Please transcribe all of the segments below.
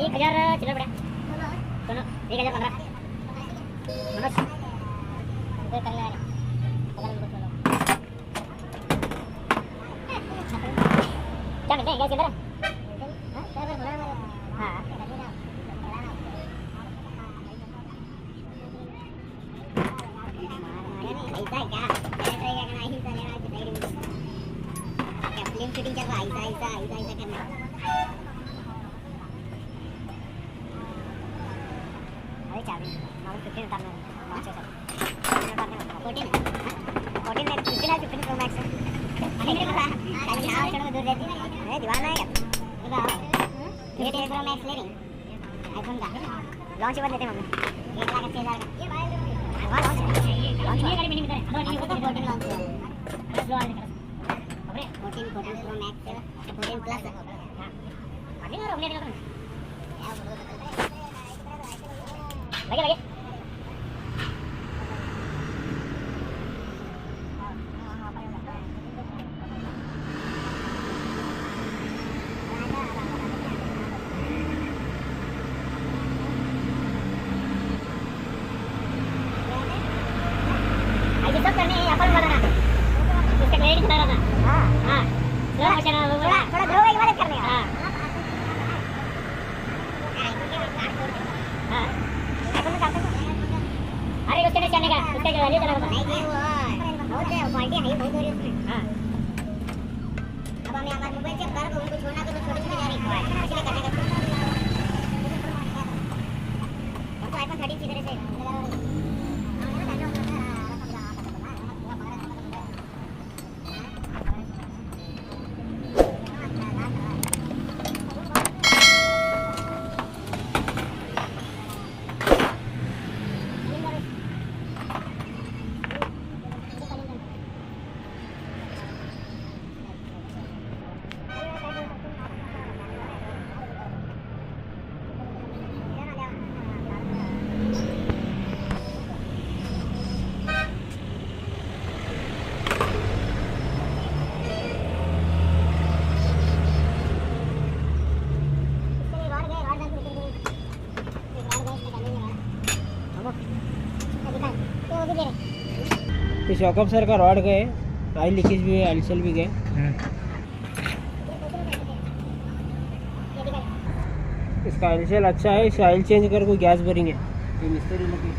1000 चिल्लर पड़ा दोनों 1015 मनोज कर ले क्या मिलते हैं क्या इधर हाँ फिल्म शूटिंग चल रहा है ऐसा करना अरे चाबी मालूम 15 उतारना है 14 है 15 प्रो मैक्स है मेरे को खाली नाव चढ़ो दूर रहती है दीवाना है क्या ये प्रो मैक्स ले रही आईफोन का लॉन्च कर देते हैं मम्मी 1 लाख 80,000 का लॉन्च ये गाड़ी मिनी में है नहीं होता 14 लॉन्च हुआ अबे 14 प्रो मैक्स 14 प्लस हां अभी ना रोकने का लगे ऐसे सब करने हैं अपन वाला ना इसका क्रेडिट बता रहा था हां थोड़ा ग्रो एक मदद करने हां हां अपन का अरे उसके चलने का उसका वैल्यू चला नहीं ये वो बहुत क्वालिटी है बहुत हो रही है उसमें हां अब हमें हमारे मोबाइल से कर उनको छोड़ना तो छोड़ के जा रही है इसलिए करने का तो आईफोन 13 की तरह से शॉकऑब्जर्बर का रॉड गए ऑयल लीकेज भी है एलसीएल भी गए इसका एलसीएल अच्छा है इसे ऑयल चेंज कर कोई गैस भरिंग है ये मिस्त्री लगी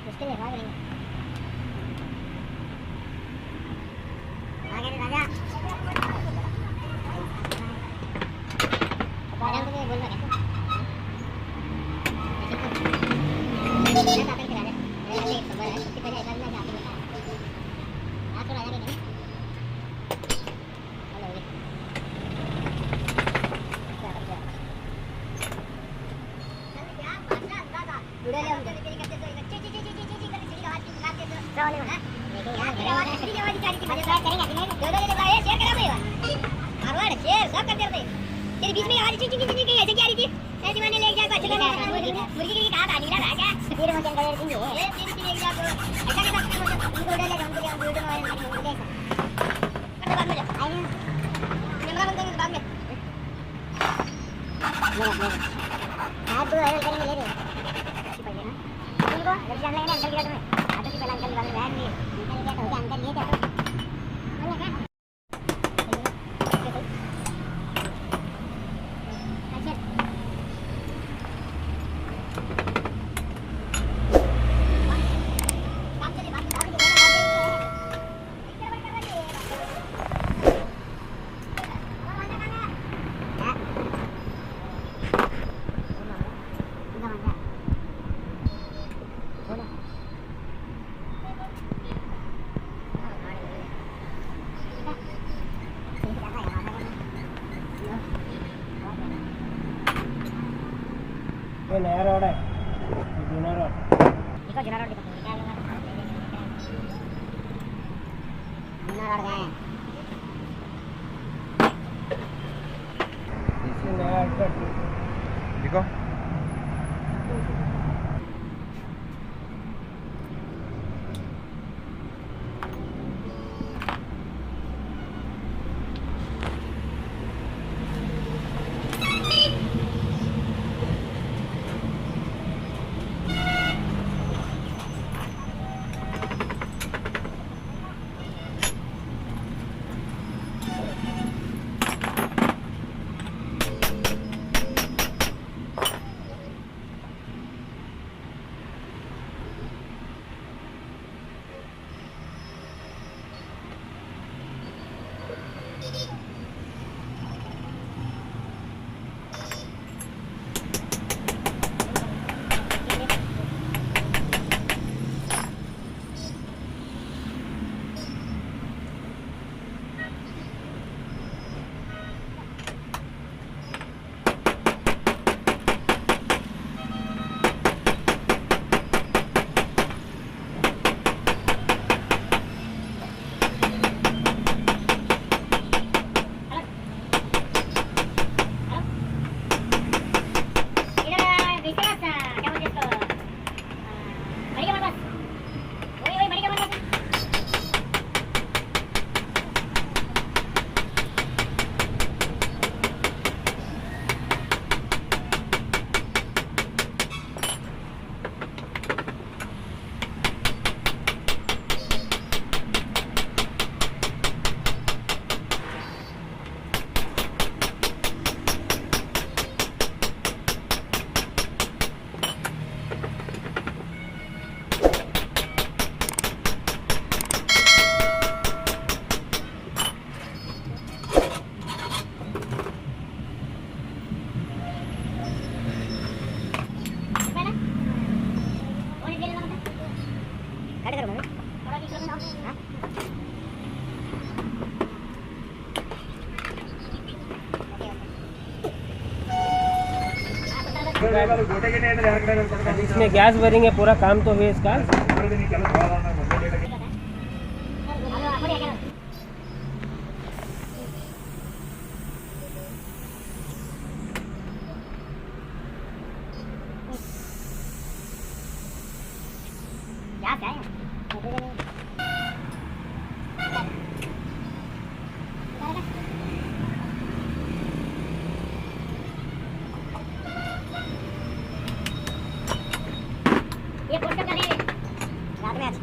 मुश्किल है भाग रही आगे राजा बादाम तो बोल रहा है तेरे बीच में आवाज चिंची चिंची की ऐसे क्या आ रही थी ऐसे मैंने ले जाकर अच्छा लगा मुर्गी की कहा गाड़ी ना राजा तेरे मचन का ये ये तीन की ले जाकर ऐसा कैसा उनको डाले हम तो हम वीडियो में देखा कब बाद में जा आए कैमरा बंद करके बाद में हां तो वायरल करेंगे ले रहे अच्छी पड़ी ना तुमको लग जाने लगे अंकल गिरा तुम्हें आधा से पहले अंकल बाद में बैठ लिए अंकल क्या तो अंकल लिए जाओ बोले क्या ये नया रोड है जूना रोड देखो जूना रोड देखो जूना रोड गए इससे नया कट देखो इसमें गैस भरेंगे पूरा काम तो है इसका ये पोस्ट कर देंगे रात में आज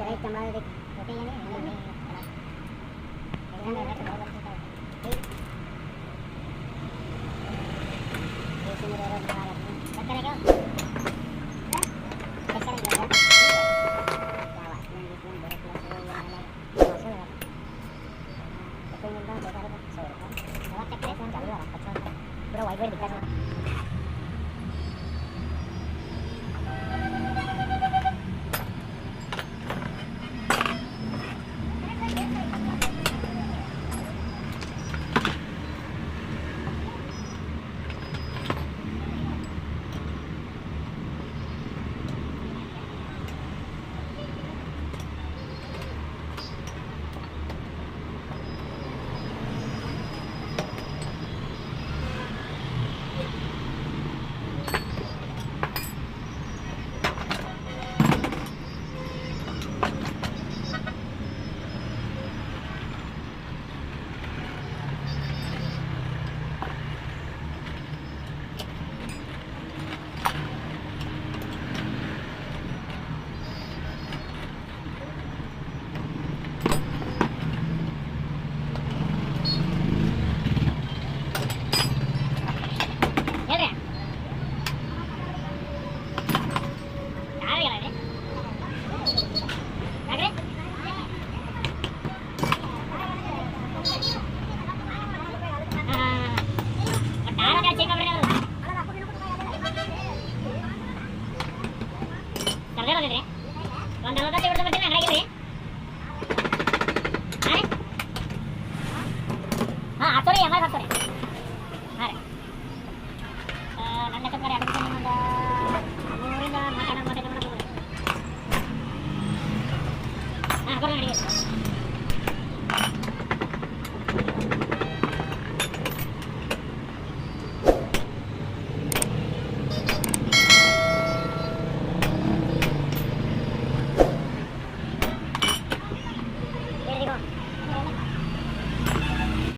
जरा एक चमड़ा देख छोटे ये नहीं पूरा वाइट वाइट दिखता है